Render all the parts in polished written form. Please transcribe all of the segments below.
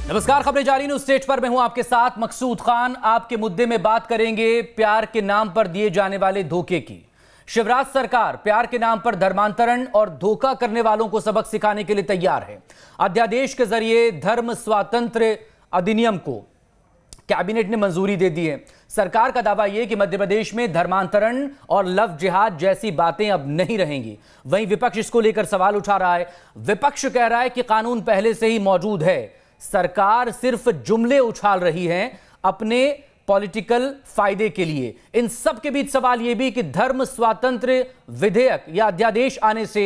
नमस्कार, खबरें जारी न्यूज स्टेज पर मैं हूं आपके साथ मकसूद खान। आपके मुद्दे में बात करेंगे प्यार के नाम पर दिए जाने वाले धोखे की। शिवराज सरकार प्यार के नाम पर धर्मांतरण और धोखा करने वालों को सबक सिखाने के लिए तैयार है। अध्यादेश के जरिए धर्म स्वातंत्र्य अधिनियम को कैबिनेट ने मंजूरी दे दी है। सरकार का दावा यह कि मध्य प्रदेश में धर्मांतरण और लव जिहाद जैसी बातें अब नहीं रहेंगी। वहीं विपक्ष इसको लेकर सवाल उठा रहा है। विपक्ष कह रहा है कि कानून पहले से ही मौजूद है, सरकार सिर्फ जुमले उछाल रही है अपने पॉलिटिकल फायदे के लिए। इन सब के बीच सवाल यह भी कि धर्म स्वातंत्र्य विधेयक या अध्यादेश आने से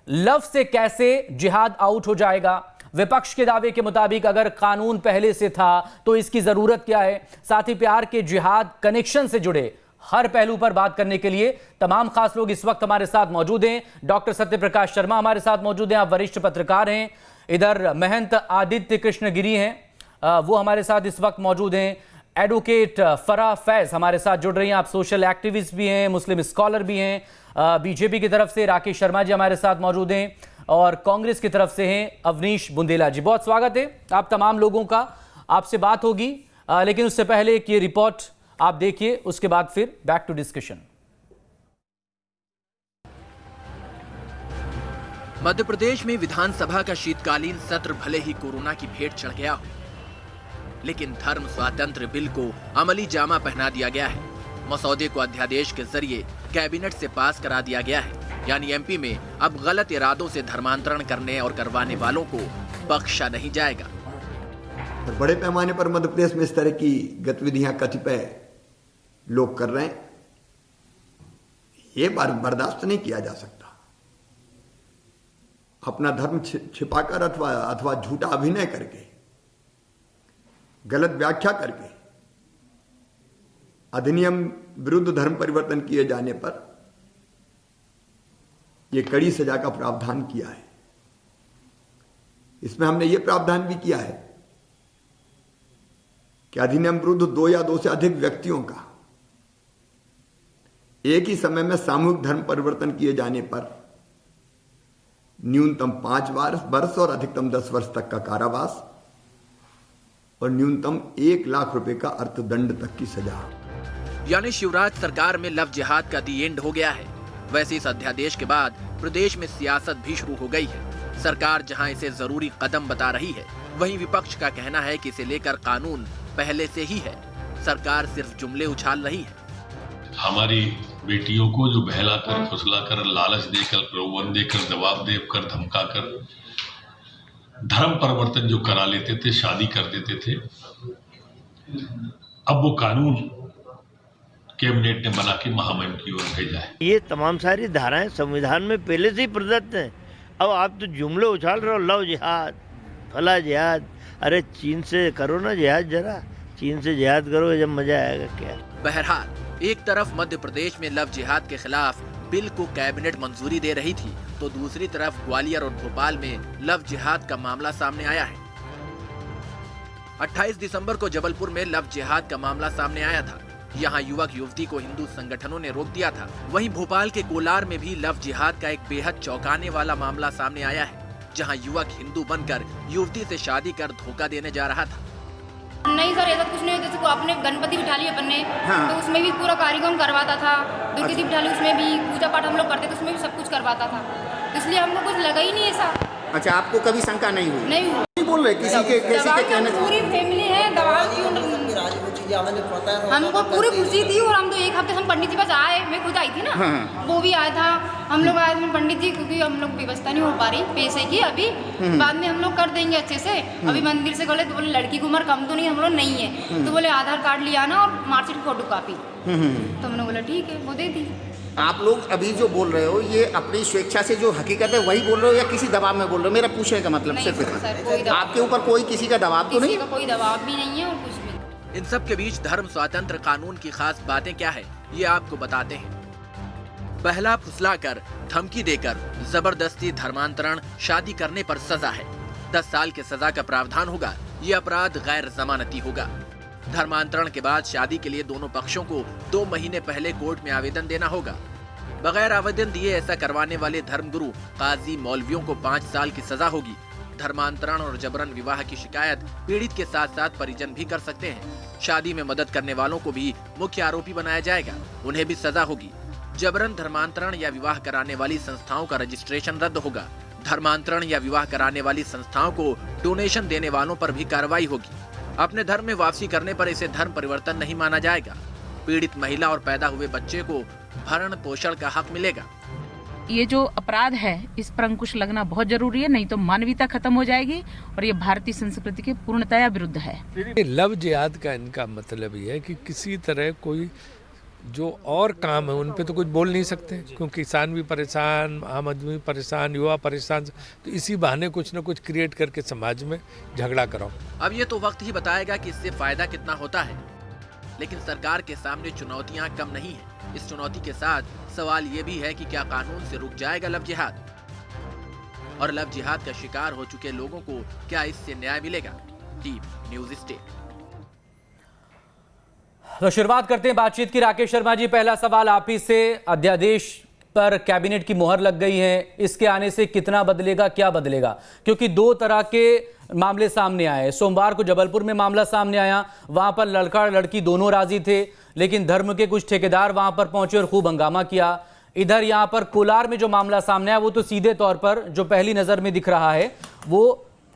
लव से कैसे जिहाद आउट हो जाएगा। विपक्ष के दावे के मुताबिक अगर कानून पहले से था तो इसकी जरूरत क्या है। साथ ही प्यार के जिहाद कनेक्शन से जुड़े हर पहलू पर बात करने के लिए तमाम खास लोग इस वक्त हमारे साथ मौजूद हैं। डॉक्टर सत्यप्रकाश शर्मा हमारे साथ मौजूद हैं, आप वरिष्ठ पत्रकार हैं। इधर महंत आदित्य कृष्णगिरी हैं, वो हमारे साथ इस वक्त मौजूद हैं। एडवोकेट फराह फैज हमारे साथ जुड़ रही हैं, आप सोशल एक्टिविस्ट भी हैं, मुस्लिम स्कॉलर भी हैं। बीजेपी की तरफ से राकेश शर्मा जी हमारे साथ मौजूद हैं और कांग्रेस की तरफ से हैं अवनीश बुंदेला जी। बहुत स्वागत है आप तमाम लोगों का। आपसे बात होगी लेकिन उससे पहले एक ये रिपोर्ट आप देखिए, उसके बाद फिर back to discussion. Madhya Pradesh में विधानसभा का शीतकालीन सत्र भले ही कोरोना की भेंट चढ़ गया हो, लेकिन धर्म स्वातंत्र्य बिल को अमली जामा पहना दिया गया है। मसौदे को अध्यादेश के जरिए कैबिनेट से पास करा दिया गया है, यानी एमपी में अब गलत इरादों से धर्मांतरण करने और करवाने वालों को बख्शा नहीं जाएगा। बड़े पैमाने पर मध्य प्रदेश में इस तरह की गतिविधियां कतिपय लोग कर रहे हैं, ये बर्दाश्त नहीं किया जा सकता। अपना धर्म छिपाकर अथवा झूठा अभिनय करके, गलत व्याख्या करके अधिनियम विरुद्ध धर्म परिवर्तन किए जाने पर यह कड़ी सजा का प्रावधान किया है। इसमें हमने यह प्रावधान भी किया है कि अधिनियम विरुद्ध 2 या 2 से अधिक व्यक्तियों का एक ही समय में सामूहिक धर्म परिवर्तन किए जाने पर न्यूनतम 5 वर्ष और अधिकतम 10 वर्ष तक का कारावास और न्यूनतम 1 लाख रुपए का अर्थदंड तक की सजा। यानी शिवराज सरकार में लव जिहाद का दी एंड हो गया है। वैसे इस अध्यादेश के बाद प्रदेश में सियासत भी शुरू हो गई है। सरकार जहां इसे जरूरी कदम बता रही है, वहीं विपक्ष का कहना है कि इसे लेकर कानून पहले से ही है, सरकार सिर्फ जुमले उछाल रही है। हमारी बेटियों को जो बहलाकर, फुसलाकर, लालच देकर, प्रलोभन देकर, दबाव देकर, धमकाकर धर्म परिवर्तन जो करा लेते थे, शादी कर देते थे, अब वो कानून कैबिनेट ने बना के महामहिम की ओर भेजा है। ये तमाम सारी धाराएं संविधान में पहले से ही प्रदत्त हैं। अब आप तो जुमले उछाल रहे हो, लव जिहाद, फला जिहाद। अरे चीन से करो ना जिहाद, जरा चीन से जिहाद करो, जब मजा आएगा क्या। बहरहाल एक तरफ मध्य प्रदेश में लव जिहाद के खिलाफ बिल को कैबिनेट मंजूरी दे रही थी, तो दूसरी तरफ ग्वालियर और भोपाल में लव जिहाद का मामला सामने आया है। 28 दिसंबर को जबलपुर में लव जिहाद का मामला सामने आया था। यहाँ युवक युवती को हिंदू संगठनों ने रोक दिया था। वहीं भोपाल के कोलार में भी लव जिहाद का एक बेहद चौंकाने वाला मामला सामने आया है, जहाँ युवक हिंदू बनकर युवती से शादी कर धोखा देने जा रहा था। नहीं सर, ऐसा कुछ नहीं होता। जैसे आपने गणपति बिठा लिया अपन ने, तो उसमें भी पूरा कार्यक्रम करवाता था। दुर्गा जी बिठा ली, उसमें भी पूजा पाठ हम लोग करते थे, उसमें भी सब कुछ करवाता था। तो इसलिए हमको कुछ लगा ही नहीं ऐसा। अच्छा, आपको कभी शंका नहीं हुई? नहीं हुई। बोल रहे किसी के कहने से पूरी फैमिली है, दबाव क्यों? हमको पूरी खुशी थी और हम तो एक हफ्ते हम पंडित जी पास आए, मैं खुद आई थी ना, वो भी आया था, हम लोग आए थे पंडित जी, क्योंकि हम लोग व्यवस्था नहीं हो पा रही पैसे की अभी, बाद में हम लोग कर देंगे अच्छे से। अभी मंदिर से बोले तो बोले लड़की की उम्र कम तो नहीं, हम लोग नहीं है, तो बोले आधार कार्ड ले आना और मार्कशीट फोटो कॉपी। तो हमने बोला ठीक है, वो दे दी। आप लोग अभी जो बोल रहे हो ये अपनी स्वेच्छा से जो हकीकत है वही बोल रहे हो या किसी दबाव में बोल रहे हो? मेरा पूछने का मतलब सिर्फ इतना, आपके ऊपर कोई किसी का दबाव तो नहीं? कोई दबाव भी नहीं है और कुछ भी। इन सब के बीच धर्म स्वातंत्र कानून की खास बातें क्या है, ये आपको बताते हैं। बहला फुसलाकर, धमकी देकर, जबरदस्ती धर्मांतरण, शादी करने पर सजा है। 10 साल की सजा का प्रावधान होगा। ये अपराध गैर जमानती होगा। धर्मांतरण के बाद शादी के लिए दोनों पक्षों को 2 महीने पहले कोर्ट में आवेदन देना होगा। बगैर आवेदन दिए ऐसा करवाने वाले धर्मगुरु, काजी, मौलवियों को 5 साल की सजा होगी। धर्मांतरण और जबरन विवाह की शिकायत पीड़ित के साथ साथ परिजन भी कर सकते हैं। शादी में मदद करने वालों को भी मुख्य आरोपी बनाया जाएगा, उन्हें भी सजा होगी। जबरन धर्मांतरण या विवाह कराने वाली संस्थाओं का रजिस्ट्रेशन रद्द होगा। धर्मांतरण या विवाह कराने वाली संस्थाओं को डोनेशन देने वालों पर भी कार्रवाई होगी। अपने धर्म में वापसी करने पर इसे धर्म परिवर्तन नहीं माना जाएगा। पीड़ित महिला और पैदा हुए बच्चे को भरण पोषण का हक मिलेगा। ये जो अपराध है इस पर अंकुश लगना बहुत जरूरी है, नहीं तो मानवीयता खत्म हो जाएगी और ये भारतीय संस्कृति के पूर्णतया विरुद्ध है। लव जिहाद का इनका मतलब ये है कि किसी तरह कोई जो और काम है उन पे तो कुछ बोल नहीं सकते, क्योंकि किसान भी परेशान, आम आदमी परेशान, युवा परेशान, तो इसी बहाने कुछ न कुछ क्रिएट करके समाज में झगड़ा कराओ। अब ये तो वक्त ही बताएगा कि इससे फायदा कितना होता है, लेकिन सरकार के सामने चुनौतियां कम नहीं है। इस चुनौती के साथ सवाल ये भी है कि क्या कानून से रुक जाएगा लव जिहाद, और लव जिहाद का शिकार हो चुके लोगों को क्या इससे न्याय मिलेगा। Deep news state. तो शुरुआत करते हैं बातचीत की। राकेश शर्मा जी, पहला सवाल आप ही से। अध्यादेश पर कैबिनेट की मुहर लग गई है, इसके आने से कितना बदलेगा, क्या बदलेगा? क्योंकि दो तरह के मामले सामने आए। सोमवार को जबलपुर में मामला सामने आया, वहां पर लड़का लड़की दोनों राजी थे, लेकिन धर्म के कुछ ठेकेदार वहां पर पहुंचे और खूब हंगामा किया। इधर यहां पर कोलार में जो मामला सामने आया वो तो सीधे तौर पर जो पहली नजर में दिख रहा है वो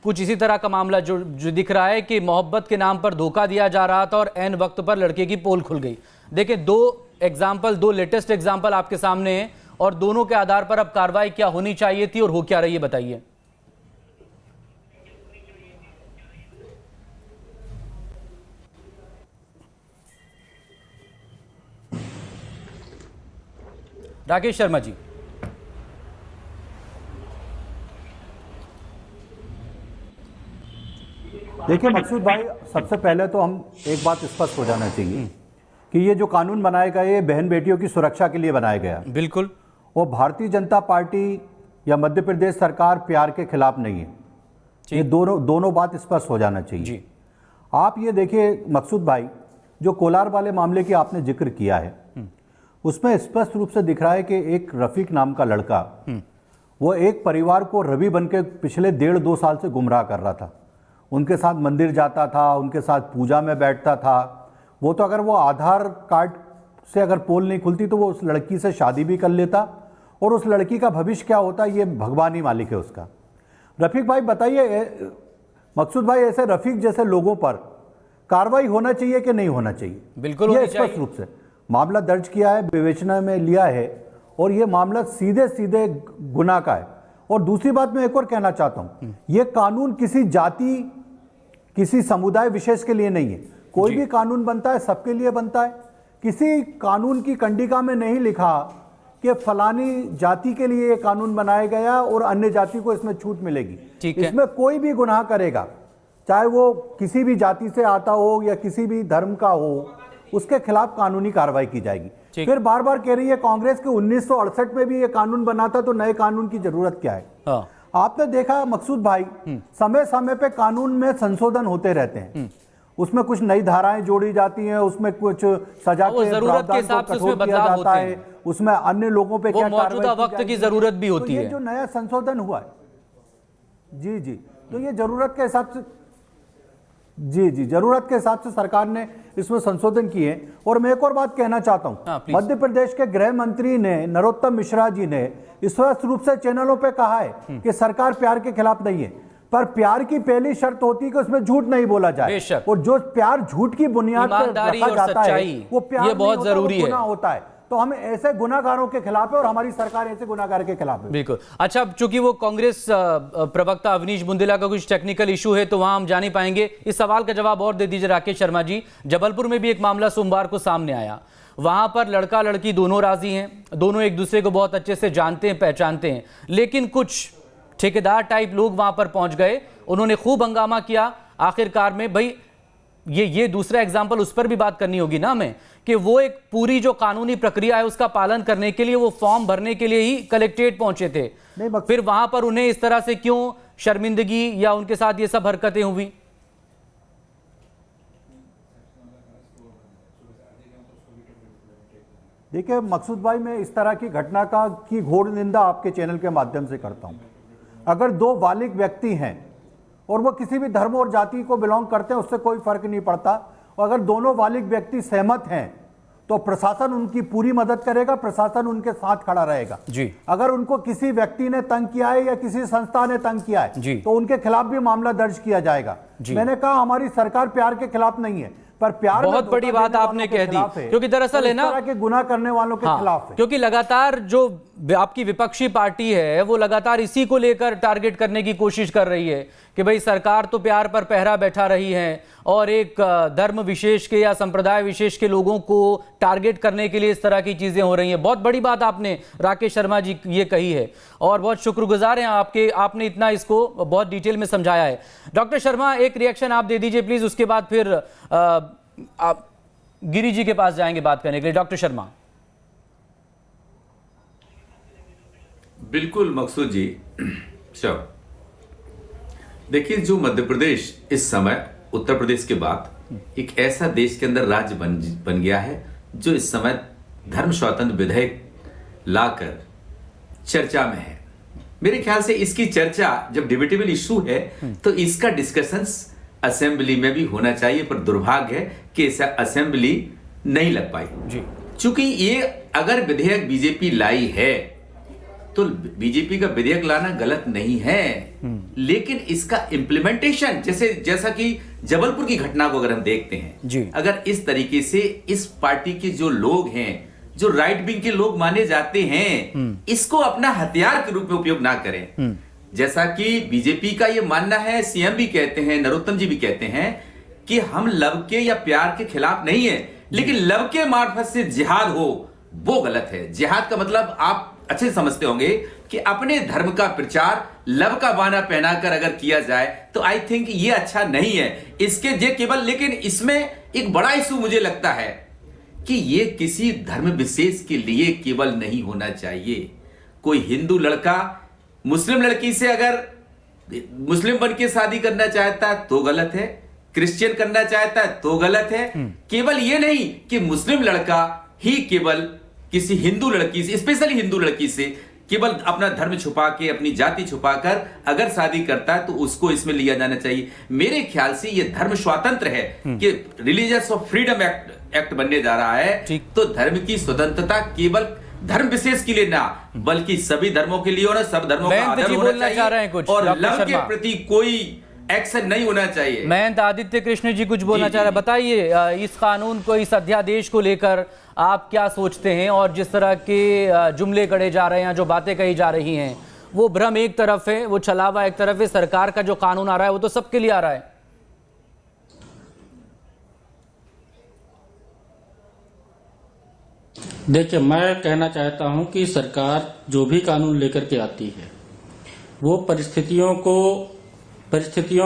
कुछ इसी तरह का मामला जो दिख रहा है कि मोहब्बत के नाम पर धोखा दिया जा रहा था और ऐन वक्त पर लड़के की पोल खुल गई। देखिए, दो लेटेस्ट एग्जाम्पल आपके सामने हैं और दोनों के आधार पर अब कार्रवाई क्या होनी चाहिए थी और हो क्या रही है, बताइए। राकेश शर्मा जी। देखिए मकसूद भाई, सबसे पहले तो हम एक बात स्पष्ट हो जाना चाहिए कि ये जो कानून बनाया गया ये बहन बेटियों की सुरक्षा के लिए बनाया गया। बिल्कुल। वो भारतीय जनता पार्टी या मध्य प्रदेश सरकार प्यार के खिलाफ नहीं है, ये दोनों बात स्पष्ट हो जाना चाहिए जी। आप ये देखिए मकसूद भाई, जो कोलार वाले मामले की आपने जिक्र किया है उसमें स्पष्ट रूप से दिख रहा है कि एक रफीक नाम का लड़का वो एक परिवार को रवि बन के पिछले 1.5-2 साल से गुमराह कर रहा था। उनके साथ मंदिर जाता था, उनके साथ पूजा में बैठता था। वो तो अगर वो आधार कार्ड से अगर पोल नहीं खुलती तो वो उस लड़की से शादी भी कर लेता और उस लड़की का भविष्य क्या होता ये भगवान ही मालिक है उसका। रफीक भाई बताइए, मकसूद भाई, ऐसे रफीक जैसे लोगों पर कार्रवाई होना चाहिए कि नहीं होना चाहिए? बिल्कुल ये स्पष्ट रूप से मामला दर्ज किया है, विवेचना में लिया है और ये मामला सीधे सीधे गुनाह का है। और दूसरी बात मैं एक और कहना चाहता हूं, ये कानून किसी जाति, किसी समुदाय विशेष के लिए नहीं है। कोई भी कानून बनता है सबके लिए बनता है। किसी कानून की कंडिका में नहीं लिखा कि फलानी जाति के लिए ये कानून बनाया गया और अन्य जाति को इसमें छूट मिलेगी। इसमें कोई भी गुनाह करेगा, चाहे वो किसी भी जाति से आता हो या किसी भी धर्म का हो, उसके खिलाफ कानूनी कार्रवाई की जाएगी। फिर बार बार कह रही है कांग्रेस के 1968 में भी ये कानून बना था तो नए कानून की जरूरत क्या है? हाँ। आपने देखा मकसूद भाई, समय समय पे कानून में संशोधन होते रहते हैं, उसमें कुछ नई धाराएं जोड़ी जाती हैं, उसमें कुछ सजा के जरूरत के हिसाब से उसमें बदलाव होते हैं, उसमें अन्य लोगों पे क्या मौजूदा वक्त की जरूरत भी होती है। जो नया संशोधन हुआ है जी, तो ये जरूरत के हिसाब से जरूरत के हिसाब से सरकार ने इसमें संशोधन किए। और मैं एक और बात कहना चाहता हूं, मध्य प्रदेश के गृह मंत्री ने, नरोत्तम मिश्रा जी ने स्पष्ट रूप से चैनलों पे कहा है कि सरकार प्यार के खिलाफ नहीं है, पर प्यार की पहली शर्त होती है कि उसमें झूठ नहीं बोला जाए। और जो प्यार झूठ की बुनियाद पर रखा जाता है वो प्यार बहुत जरूरी है, होता है। तो हम ऐसे गुनाहगारों के खिलाफ है और हमारी सरकार ऐसे गुनाहगार के खिलाफ है। बिल्कुल। अच्छा, चूंकि वो कांग्रेस प्रवक्ता अवनीश बुंदेला का कुछ टेक्निकल इशू है तो वहां हम जा नहीं पाएंगे। इस सवाल का जवाब और दे दीजिए राकेश शर्मा जी। जबलपुर में भी एक मामला सोमवार को सामने आया, वहां पर लड़का लड़की दोनों राजी हैं, दोनों एक दूसरे को बहुत अच्छे से जानते हैं, पहचानते हैं, लेकिन कुछ ठेकेदार टाइप लोग वहां पर पहुंच गए, उन्होंने खूब हंगामा किया। आखिरकार में भाई ये दूसरा एग्जाम्पल उस पर भी बात करनी होगी ना हमें, कि वो एक पूरी जो कानूनी प्रक्रिया है उसका पालन करने के लिए वो फॉर्म भरने के लिए ही कलेक्ट्रेट पहुंचे थे, फिर वहां पर उन्हें इस तरह से क्यों शर्मिंदगी या उनके साथ ये सब हरकतें हुई? देखिए मकसूद भाई, मैं इस तरह की घटना की घोर निंदा आपके चैनल के माध्यम से करता हूं। अगर दो बालिग व्यक्ति हैं और वो किसी भी धर्म और जाति को बिलोंग करते हैं, उससे कोई फर्क नहीं पड़ता। और अगर दोनों बालिग व्यक्ति सहमत हैं तो प्रशासन उनकी पूरी मदद करेगा, प्रशासन उनके साथ खड़ा रहेगा जी। अगर उनको किसी व्यक्ति ने तंग किया है या किसी संस्था ने तंग किया है तो उनके खिलाफ भी मामला दर्ज किया जाएगा। मैंने कहा हमारी सरकार प्यार के खिलाफ नहीं है, पर प्यार बहुत बड़ी बात आपने कह दी, क्योंकि दरअसल है ना, तरह के गुनाह करने वालों के खिलाफ है। क्योंकि लगातार जो आपकी विपक्षी पार्टी है वो लगातार इसी को लेकर टारगेट करने की कोशिश कर रही है कि भाई सरकार तो प्यार पर पहरा बैठा रही है और एक धर्म विशेष के या संप्रदाय विशेष के लोगों को टारगेट करने के लिए इस तरह की चीजें हो रही हैं। बहुत बड़ी बात आपने राकेश शर्मा जी ये कही है और बहुत शुक्रगुजार हैं आपने इतना इसको बहुत डिटेल में समझाया है। डॉक्टर शर्मा, एक रिएक्शन आप दे दीजिए प्लीज, उसके बाद फिर आप गिरी जी के पास जाएंगे बात करने के लिए। डॉक्टर शर्मा। बिल्कुल मकसूद जी, श्योर। देखिए, जो मध्य प्रदेश इस समय उत्तर प्रदेश के बाद एक ऐसा देश के अंदर राज्य बन गया है जो इस समय धर्म स्वतंत्र विधेयक लाकर चर्चा में है। मेरे ख्याल से इसकी चर्चा जब डिबेटेबल इशू है तो इसका डिस्कशंस असेंबली में भी होना चाहिए, पर दुर्भाग्य है कि ऐसा असेंबली नहीं लग पाई जी। चूंकि ये अगर विधेयक बीजेपी लाई है तो बीजेपी का विधेयक लाना गलत नहीं है, लेकिन इसका इंप्लीमेंटेशन जैसा कि जबलपुर की घटना को अगर हम देखते हैं जी, अगर इस तरीके से इस पार्टी के जो लोग हैं, जो राइट विंग के लोग माने जाते हैं, इसको अपना हथियार के रूप में उपयोग ना करें। जैसा कि बीजेपी का ये मानना है, सीएम भी कहते हैं, नरोत्तम जी भी कहते हैं कि हम लव के या प्यार के खिलाफ नहीं है, लेकिन लव के मार्फत से जिहाद हो वो गलत है। जिहाद का मतलब आप अच्छे समझते होंगे कि अपने धर्म का प्रचार लव का बाना पहनाकर अगर किया जाए तो आई थिंक ये अच्छा नहीं है। इसके जे केवल, लेकिन इसमें एक बड़ा इशू मुझे लगता है कि ये किसी धर्म विशेष के लिए केवल नहीं होना चाहिए। कोई हिंदू लड़का मुस्लिम लड़की से अगर मुस्लिम बन के शादी करना चाहता है तो गलत है, क्रिश्चियन करना चाहता है तो गलत है। केवल ये नहीं कि मुस्लिम लड़का ही केवल किसी हिंदू लड़की से, स्पेशली हिंदू लड़की से केवल अपना धर्म छुपा के, अपनी जाति छुपाकर अगर शादी करता है तो उसको इसमें लिया जाना चाहिए। मेरे ख्याल से ये धर्म स्वतंत्र है कि रिलीजियस ऑफ फ्रीडम एक्ट बनने जा रहा है, तो धर्म की स्वतंत्रता केवल धर्म विशेष के लिए ना बल्कि सभी धर्मों के लिए होना, सब धर्मों का आदर होना चाहिए और लव के प्रति कोई एक्शन नहीं होना चाहिए। महंत आदित्य कृष्ण जी कुछ बोलना चाह रहे हैं, बताइए इस कानून को, इस अध्यादेश को लेकर आप क्या सोचते हैं? और जिस तरह के जुमले गढ़े जा रहे हैं, जो बातें कही जा रही हैं, वो भ्रम एक तरफ है, वो छलावा एक तरफ है, सरकार का जो कानून आ रहा है वो तो सबके लिए आ रहा है। देखिए, मैं कहना चाहता हूं कि सरकार जो भी कानून लेकर के आती है वो परिस्थितियों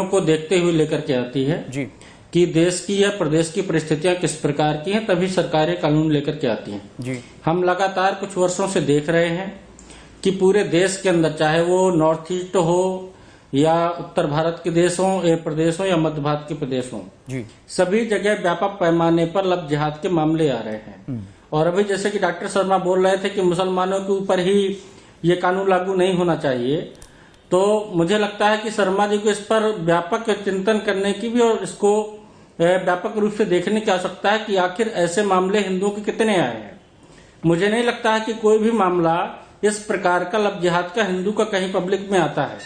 को देखते हुए लेकर के आती है जी, कि देश की या प्रदेश की परिस्थितियां किस प्रकार की हैं, तभी सरकारें कानून लेकर के आती हैं जी। हम लगातार कुछ वर्षों से देख रहे हैं कि पूरे देश के अंदर, चाहे वो नॉर्थ ईस्ट हो या उत्तर भारत के देश हो, प्रदेश हो या मध्य भारत के प्रदेश हो जी, सभी जगह व्यापक पैमाने पर लव जिहाद के मामले आ रहे हैं। और अभी जैसे कि डॉक्टर शर्मा बोल रहे थे कि मुसलमानों के ऊपर ही ये कानून लागू नहीं होना चाहिए, तो मुझे लगता है कि शर्मा जी को इस पर व्यापक चिंतन करने की भी और इसको व्यापक रूप से देखने की आवश्यकता है कि आखिर ऐसे मामले हिंदुओं के कितने आए हैं। मुझे नहीं लगता है कि कोई भी मामला इस प्रकार का लव जिहाद का हिंदू का कहीं पब्लिक में आता है।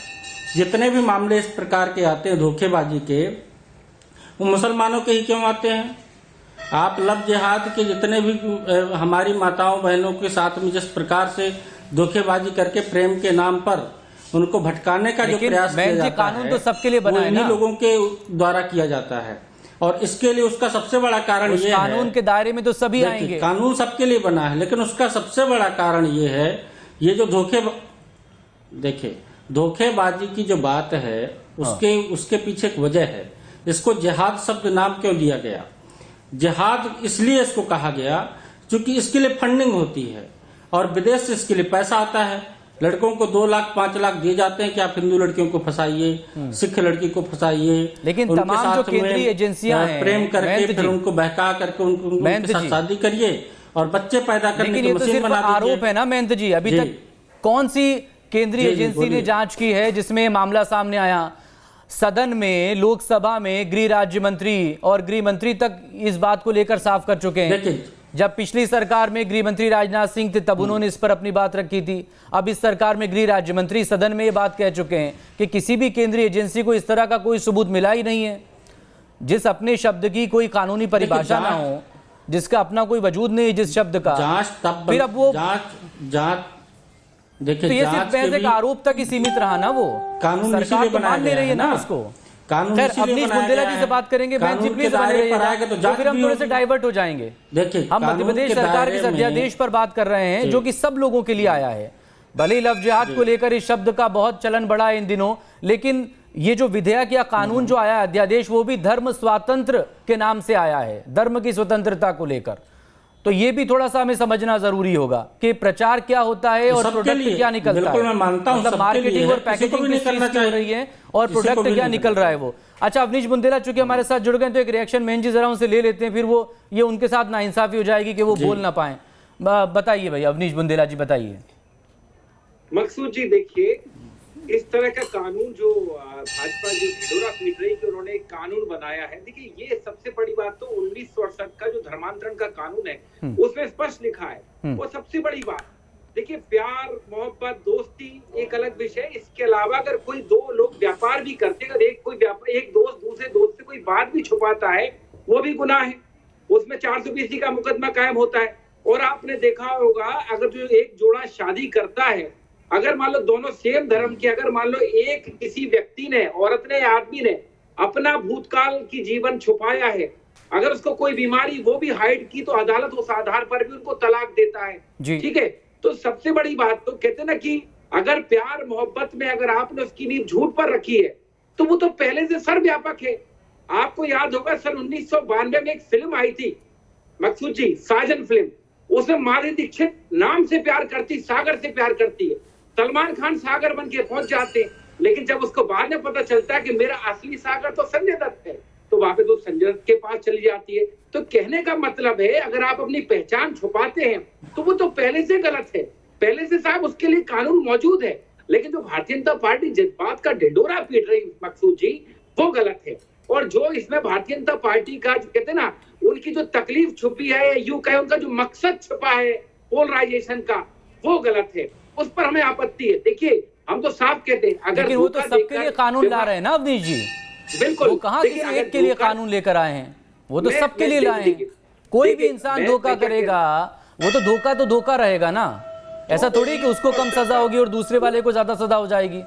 जितने भी मामले इस प्रकार के आते हैं धोखेबाजी के, वो मुसलमानों के ही क्यों आते हैं? आप लव जिहाद के जितने भी हमारी माताओं बहनों के साथ में जिस प्रकार से धोखेबाजी करके प्रेम के नाम पर उनको भटकाने का जो प्रयास किया जाता कानून है, तो सबके लिए बना है ना, लोगों के द्वारा किया जाता है। और इसके लिए उसका सबसे बड़ा कारण ये है, कानून के दायरे में तो सभी आएंगे, कानून सबके लिए बना है, लेकिन उसका सबसे बड़ा कारण ये है, ये जो धोखेबाजी की जो बात है उसके पीछे एक वजह है। इसको जिहाद शब्द नाम क्यों दिया गया? जिहाद इसलिए इसको कहा गया क्योंकि इसके लिए फंडिंग होती है और विदेश से इसके लिए पैसा आता है। लड़कों को 2 लाख 5 लाख दिए जाते हैं कि आप हिंदू लड़कियों को फंसाइए, सिख लड़की को फंसाइए, लेकिन तमाम जो केंद्रीय एजेंसियां हैं प्रेम करके फिर उनको बहका करके उनके साथ शादी करिए और बच्चे पैदा करने की मशीन बना दीजिए। आरोप है ना महंत जी, अभी तक कौन सी केंद्रीय एजेंसी ने जांच की है जिसमें मामला सामने आया? सदन में, लोकसभा में गृह राज्य मंत्री और गृह मंत्री तक इस बात को लेकर साफ कर चुके हैं। जब पिछली सरकार में गृह मंत्री राजनाथ सिंह थे तब उन्होंने इस पर अपनी बात रखी थी। अब इस सरकार में गृह राज्य मंत्री सदन में ये बात कह चुके हैं कि किसी भी केंद्रीय एजेंसी को इस तरह का कोई सबूत मिला ही नहीं है जिस अपने शब्द की कोई कानूनी परिभाषा ना हो, जिसका अपना कोई वजूद नहीं है जिस शब्द का। फिर अब वो देखिए, तो ये सिर्फ महज एक आरोप तक ही सीमित रहा ना, वो सरकार तो मान नहीं रही है ना उसको। खैर, अवनीश बुंदेला जी से बात करेंगे। बहन जी प्लीज बने रहिएगा, तो फिर हम थोड़े से डाइवर्ट हो जाएंगे। देखिए, हम मध्य प्रदेश सरकार के अध्यादेश पर बात कर रहे हैं जो कि सब लोगों के लिए आया है। भले ही लव जिहाद को लेकर इस शब्द का बहुत चलन बढ़ा है इन दिनों, लेकिन ये जो विधेयक या कानून जो आया है, अध्यादेश, वो भी धर्म स्वातंत्र के नाम से आया है, धर्म की स्वतंत्रता को लेकर। तो ये भी थोड़ा सा हमें समझना जरूरी होगा कि प्रचार क्या होता है और प्रोडक्ट क्या निकलता है। मैं मानता हूं, मतलब मार्केटिंग और पैकेजिंग किस चीज की हो रही है और प्रोडक्ट क्या निकल रहा है वो। अच्छा, अवनीश बुंदेला चूंकि हमारे साथ जुड़ गए तो एक रिएक्शन मेन जी जरा उनसे ले लेते हैं, फिर वो ये उनके साथ नाइंसाफी हो जाएगी कि वो बोल ना पाए। बताइए भाई, अवनीश बुंदेला जी बताइए। मकसूद जी, देखिए इस तरह का कानून जो भाजपा जो ढिढोरा पीट रही कि उन्होंने एक कानून बनाया है, देखिए ये सबसे बड़ी बात तो 1968 का जो धर्मांतरण का कानून है उसमें स्पष्ट लिखा है। वो सबसे बड़ी बात, देखिए प्यार मोहब्बत दोस्ती एक अलग विषय, इसके अलावा अगर कोई दो लोग व्यापार भी करते हैं, अगर एक दोस्त दूसरे दोस्त से कोई बात भी छुपाता है वो भी गुनाह है, उसमें 420 का मुकदमा कायम होता है। और आपने देखा होगा अगर जो एक जोड़ा शादी करता है, अगर मान लो दोनों सेम धर्म के, अगर मान लो एक किसी व्यक्ति ने, औरत ने या आदमी ने अपना भूतकाल की जीवन छुपाया है, अगर उसको कोई बीमारी वो भी हाइड की, तो अदालत उस आधार पर भी उनको तलाक देता है। ठीक है, तो सबसे बड़ी बात तो कहते ना कि अगर प्यार मोहब्बत में अगर आपने उसकी नींव झूठ पर रखी है तो वो तो पहले से सर्वव्यापक है। आपको याद होगा सन 1992 में एक फिल्म आई थी मकसूद जी, साजन फिल्म, उसमें माधुरी दीक्षित नाम से प्यार करती, सागर से प्यार करती है। सलमान खान सागर बन के पहुंच जाते हैं, लेकिन जब उसको बाद में पता चलता है कि मेरा असली सागर तो संजय दत्त है, तो वापस वो संजय दत्त के पास चली जाती है। तो कहने का मतलब है अगर आप अपनी पहचान छुपाते हैं तो वो तो पहले से गलत है, पहले से साहब उसके लिए कानून मौजूद है। लेकिन जो भारतीय जनता पार्टी जिस बात का ढिढोरा पीट रही मकसूद जी, वो गलत है। और जो इसमें भारतीय जनता पार्टी का जो कहते हैं ना, उनकी जो तकलीफ छुपी है, यूं कहे उनका जो मकसद छुपा है पोलराइजेशन का, वो गलत है, उस पर हमें आपत्ति है। देखिए हम तो साफ कहते हैं, अगर वो तो सबके लिए कानून ला रहे हैं ना अवनीश जी, बिल्कुल, वो कहाँ किसी एक के लिए कानून लेकर आए हैं, वो तो सबके लिए लाए हैं। कोई भी इंसान धोखा करेगा वो तो धोखा रहेगा ना, ऐसा थोड़ी कि उसको कम सजा होगी और दूसरे वाले को ज्यादा सजा हो जाएगी।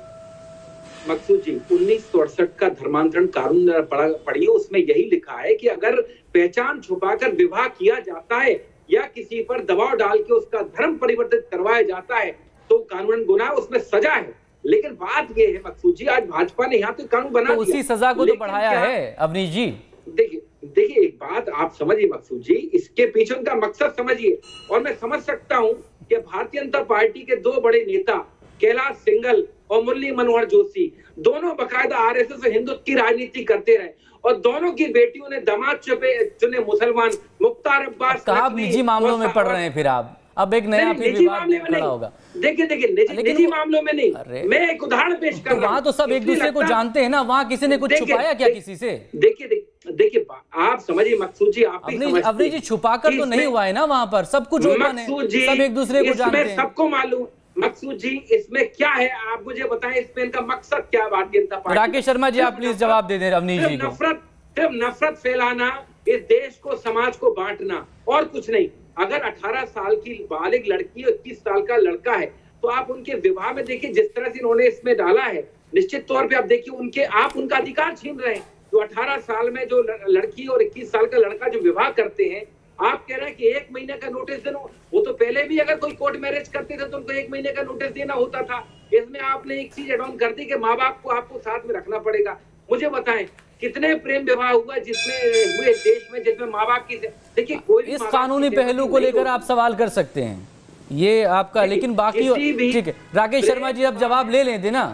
मकसूद जी, 1968 का धर्मांतरण कानून पढ़िए, उसमें यही लिखा है कि अगर पहचान छुपाकर विवाह किया जाता है या किसी पर दबाव डाल के उसका धर्म परिवर्तित करवाया जाता है तो कानूनन गुनाह, उसमें सजा है। लेकिन बात ये है मकसूद जी, आज भाजपा ने यहाँ तो कानून बना तो उसी सजा को तो बढ़ाया है अवनीश जी। देखिए एक बात आप समझिए मकसूद जी, इसके पीछे उनका मकसद समझिए। और मैं समझ सकता हूँ कि भारतीय जनता पार्टी के दो बड़े नेता कैलाश सिंगल और मुरली मनोहर जोशी दोनों बकायदा आरएसएस और हिंदुत्व की राजनीति करते रहे, और दोनों की बेटियों ने दामाद चुने मुसलमान। मुख्तार अब्बास कहा निजी मामलों में पड़ रहे हैं फिर आप, अब एक नया फिर विवाद खड़ा होगा। देखिए निजी मामलों में नहीं, मैं एक उदाहरण पेश कर रहा हूं। वहां तो सब एक दूसरे को जानते हैं ना, वहां किसी ने कुछ छुपाया क्या किसी से? देखिए आप समझिए मकसूद जी, आप अवनीश जी छुपाकर तो नहीं हुआ है ना, वहां पर सब कुछ ओपन है, सब एक दूसरे को जानते हैं, सबको मालूम। मकसूद जी इसमें क्या है आप मुझे बताएं, इसमें इनका मकसद क्या है भारतीय जनता पार्टी? राकेश शर्मा जी आप प्लीज जवाब दे दें अवनीश जी को। सिर्फ नफरत फैलाना, इस देश को समाज को बांटना और कुछ नहीं। अगर 18 साल की बालिग लड़की और 21 साल का लड़का है तो आप उनके विवाह में देखिए जिस तरह से इन्होंने इसमें डाला है, निश्चित तौर पे आप देखिए आप उनका अधिकार छीन रहे हैं। जो 18 साल में जो लड़की और 21 साल का लड़का जो विवाह करते हैं, आप कह रहे हैं कि 1 महीने का नोटिस देना, वो तो पहले भी अगर कोई कोर्ट मैरिज करते थे तो उनको 1 महीने का नोटिस देना होता था। इसमें आपने एक चीज एड ऑन कर दी कि माँ बाप को आपको साथ में रखना पड़ेगा। मुझे बताएं कितने प्रेम विवाह हुआ जिसमें हुए देश में जिसमें माँ बाप की, देखिए कोई इस कानूनी पहलू को लेकर आप सवाल कर सकते हैं, ये आपका, लेकिन बाकी ठीक है। राकेश शर्मा जी अब जवाब ले लें देना।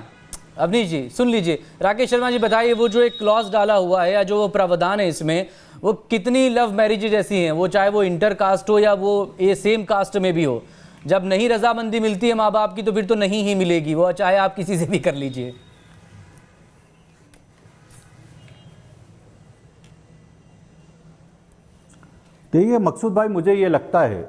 अवनीश जी सुन लीजिए, राकेश शर्मा जी बताइए वो जो एक क्लॉज डाला हुआ है या जो वो प्रावधान है इसमें, वो कितनी लव मैरिजेज ऐसी हैं, वो चाहे वो इंटर कास्ट हो या वो ये सेम कास्ट में भी हो, जब नहीं रजामंदी मिलती है माँ बाप की तो फिर तो नहीं ही मिलेगी वो, चाहे आप किसी से भी कर लीजिए। देखिए मकसूद भाई, मुझे ये लगता है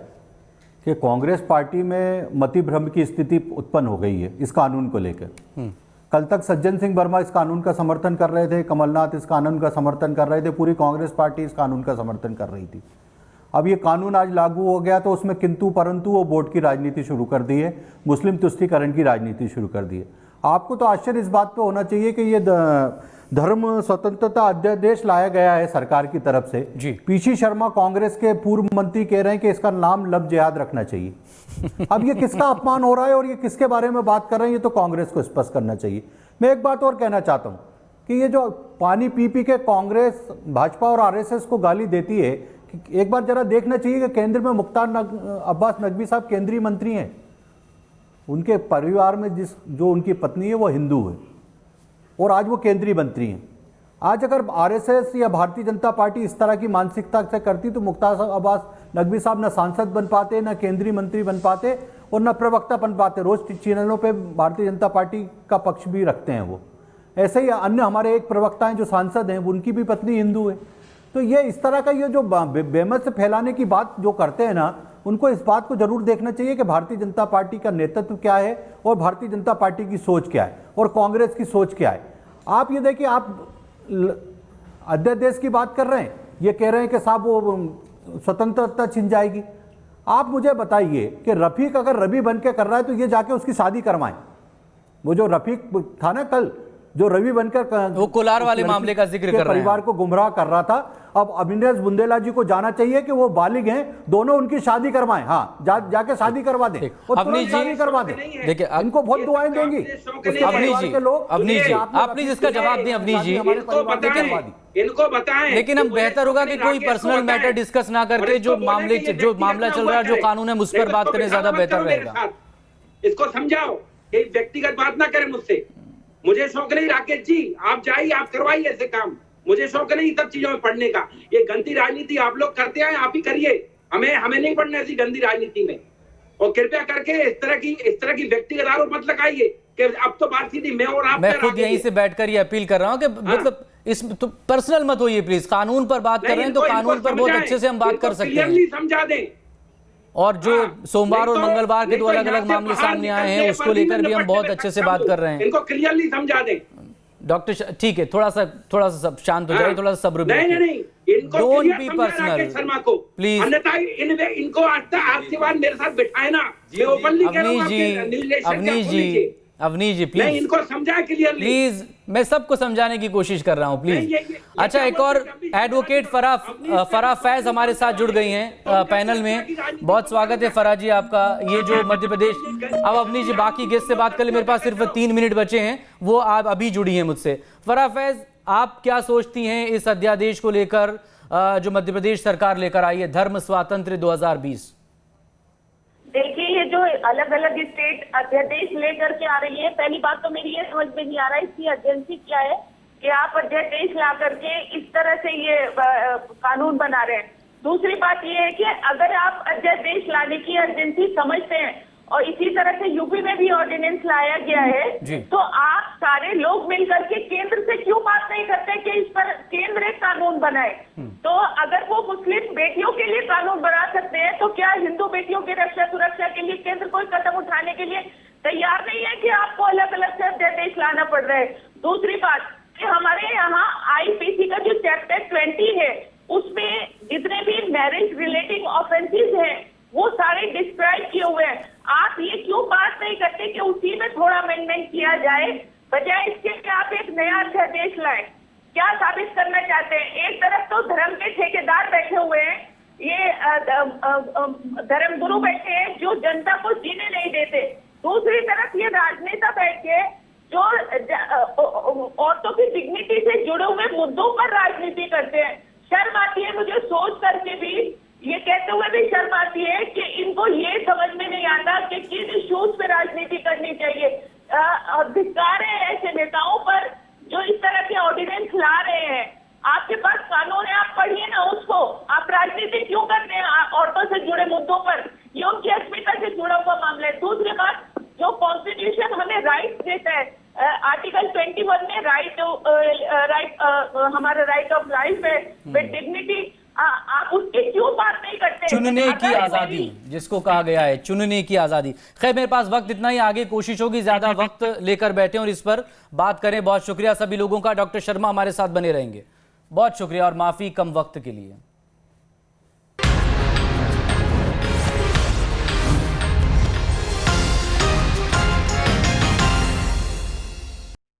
कि कांग्रेस पार्टी में मति भ्रम की स्थिति उत्पन्न हो गई है इस कानून को लेकर। कल तक सज्जन सिंह वर्मा इस कानून का समर्थन कर रहे थे, कमलनाथ इस कानून का समर्थन कर रहे थे, पूरी कांग्रेस पार्टी इस कानून का समर्थन कर रही थी। अब ये कानून आज लागू हो गया तो उसमें किंतु परंतु वो वोट की राजनीति शुरू कर दी है, मुस्लिम तुष्टीकरण की राजनीति शुरू कर दी है। आपको तो आश्चर्य इस बात पे होना चाहिए कि ये धर्म स्वतंत्रता अध्यादेश लाया गया है सरकार की तरफ से। जी। पीसी शर्मा कांग्रेस के पूर्व मंत्री कह रहे हैं कि इसका नाम लब जिहाद रखना चाहिए। अब ये किसका अपमान हो रहा है और ये किसके बारे में बात कर रहे हैं, ये तो कांग्रेस को स्पष्ट करना चाहिए। मैं एक बात और कहना चाहता हूं कि ये जो पानी पी पी के कांग्रेस भाजपा और आरएसएस को गाली देती है, एक बार जरा देखना चाहिए कि केंद्र में मुख्तार अब्बास नकवी साहब केंद्रीय मंत्री हैं, उनके परिवार में जो उनकी पत्नी है वो हिंदू है और आज वो केंद्रीय मंत्री हैं। आज अगर आरएसएस या भारतीय जनता पार्टी इस तरह की मानसिकता से करती तो मुख्तार अब्बास नकवी साहब न सांसद बन पाते, न केंद्रीय मंत्री बन पाते और न प्रवक्ता बन पाते। रोज चैनलों पे भारतीय जनता पार्टी का पक्ष भी रखते हैं वो। ऐसे ही अन्य हमारे एक प्रवक्ता हैं जो सांसद हैं, उनकी भी पत्नी हिंदू है। तो ये इस तरह का ये जो बेमत से फैलाने की बात जो करते हैं ना, उनको इस बात को जरूर देखना चाहिए कि भारतीय जनता पार्टी का नेतृत्व क्या है और भारतीय जनता पार्टी की सोच क्या है और कांग्रेस की सोच क्या है। आप ये देखिए, आप अध्यादेश की बात कर रहे हैं, ये कह रहे हैं कि साहब वो स्वतंत्रता छिन जाएगी। आप मुझे बताइए कि रफीक अगर रवि बन के कर रहा है तो ये जाके उसकी शादी करवाएं। वो जो रफीक था ना कल, जो रवि बनकर वो कोलार वाले मामले का जिक्र कर रहे हैं, परिवार को गुमराह कर रहा था। अब अविनाश बुंदेला जी को जाना चाहिए कि वो बालिग हैं, दोनों उनकी शादी करवाएं। हाँ, जाके शादी करवा दें और तुरंत शादी करवा दें। देखिए इनको बहुत दुआएं देंगी अवनीश जी, आप प्लीज इसका जवाब दें अवनीश जी। इनको बताएं, लेकिन हम बेहतर होगा कि कोई पर्सनल मैटर डिस्कस ना करके जो मामला चल रहा है, जो कानून है, उस पर बात करें, ज्यादा बेहतर रहेगा। इसको समझाओ कि व्यक्तिगत बात ना करें मुझसे। मुझे शौक नहीं राकेश जी, आप जाइए, आप करवाइए ऐसे काम। मुझे शौक नहीं सब चीजों में पढ़ने का। ये गंदी राजनीति आप लोग करते हैं, आप ही करिए। हमें नहीं पढ़ना ऐसी गंदी राजनीति में। और कृपया करके इस तरह की व्यक्तिगत आरोप मत लगाइए कि अब तो बात सीधी मैं और आप। मैं खुद यहीं से बैठकर ये अपील कर रहा हूं कि मतलब इस तो पर्सनल मत होइए प्लीज। कानून पर बात कर रहे हैं तो कानून पर बहुत अच्छे से हम बात कर सकते हैं, समझा दें। और जो सोमवार और मंगलवार के दो अलग अलग मामले सामने आए हैं उसको लेकर भी हम बहुत अच्छे से बात कर रहे हैं। इनको क्लियरली समझा दें डॉक्टर। ठीक है, थोड़ा सा सब शांत हो जाइए, थोड़ा सा सब्र भी रखिए। नहीं, डोंट बी पर्सनल शर्मा को प्लीज। अन्यथा इनको आज के बाद मेरे साथ बिठाए ना। अवनीश जी प्लीज, इनको समझाएं क्लियरली प्लीज। मैं सबको समझाने की कोशिश कर रहा हूं प्लीज। अच्छा, एक और एडवोकेट फराह फैज हमारे साथ जुड़ गई हैं पैनल में। बहुत स्वागत है फराह जी आपका। ये जो मध्य प्रदेश, अब अवनीश जी बाकी गेस्ट से बात कर ले, मेरे पास सिर्फ 3 मिनट बचे हैं, वो आप अभी जुड़ी हैं मुझसे। फराह फैज, आप क्या सोचती हैं इस अध्यादेश को लेकर जो मध्य प्रदेश सरकार लेकर आई है, धर्म स्वातंत्र्य 2020? देखिए, ये जो अलग अलग स्टेट अध्यादेश लेकर के आ रही है, पहली बात तो मेरी ये समझ में नहीं आ रहा है इसकी अर्जेंसी क्या है कि आप अध्यादेश ला करके इस तरह से ये कानून बना रहे हैं। दूसरी बात ये है कि अगर आप अध्यादेश लाने की अर्जेंसी समझते हैं और इसी तरह से यूपी में भी ऑर्डिनेंस लाया गया है, तो आप सारे लोग मिलकर के केंद्र से क्यों बात नहीं करते कि इस पर केंद्र एक कानून बनाए? तो अगर वो मुस्लिम बेटियों के लिए कानून बना सकते हैं तो क्या हिंदू बेटियों की रक्षा सुरक्षा के लिए केंद्र कोई कदम उठाने के लिए तैयार नहीं है कि आपको अलग अलग से अध्यादेश लाना पड़ रहा है? दूसरी बात कि हमारे यहाँ आईपीसी का जो चैप्टर 20 है उसमें जितने भी मैरिज रिलेटिंग ऑफेंसेस हैं वो सारे डिस्क्राइब किए हुए हैं। आप ये क्यों बात नहीं करते कि उसी में थोड़ा अमेंडमेंट किया जाए, बजाय इसके कि आप एक नया अध्यादेश लाएं? क्या साबित करना चाहते हैं? एक तरफ तो धर्म के ठेकेदार बैठे हुए हैं, ये धर्मगुरु बैठे हैं जो जनता को जीने नहीं देते। दूसरी तरफ ये राजनेता बैठ के जो औरतों की डिग्निटी से जुड़े हुए मुद्दों पर राजनीति करते हैं। शर्म आती है मुझे सोच करके भी, ये कहते हुए भी शर्म आती है कि इनको ये समझ में नहीं आता कि किन इश्यूज पे राजनीति करनी चाहिए। धिक्कार है ऐसे नेताओं पर जो इस तरह के ऑर्डिनेंस ला रहे हैं। आपके पास कानून है, आप पढ़िए ना उसको। आप राजनीति क्यों करते हैं औरतों से जुड़े मुद्दों पर? ये उनकी अस्मिता से जुड़ा हुआ मामला है। दूसरी बात, जो कॉन्स्टिट्यूशन हमें राइट देता है, आर्टिकल 21 में हमारा राइट ऑफ लाइफ है विद डिग्निटी, आप उसकी क्यों बात नहीं करते? चुनने की आजादी जिसको कहा गया है, चुनने की आजादी। खैर मेरे पास वक्त इतना ही, आगे कोशिश होगी ज्यादा वक्त लेकर बैठे और इस पर बात करें। बहुत शुक्रिया सभी लोगों का। डॉक्टर शर्मा हमारे साथ बने रहेंगे। बहुत शुक्रिया और माफी कम वक्त के लिए।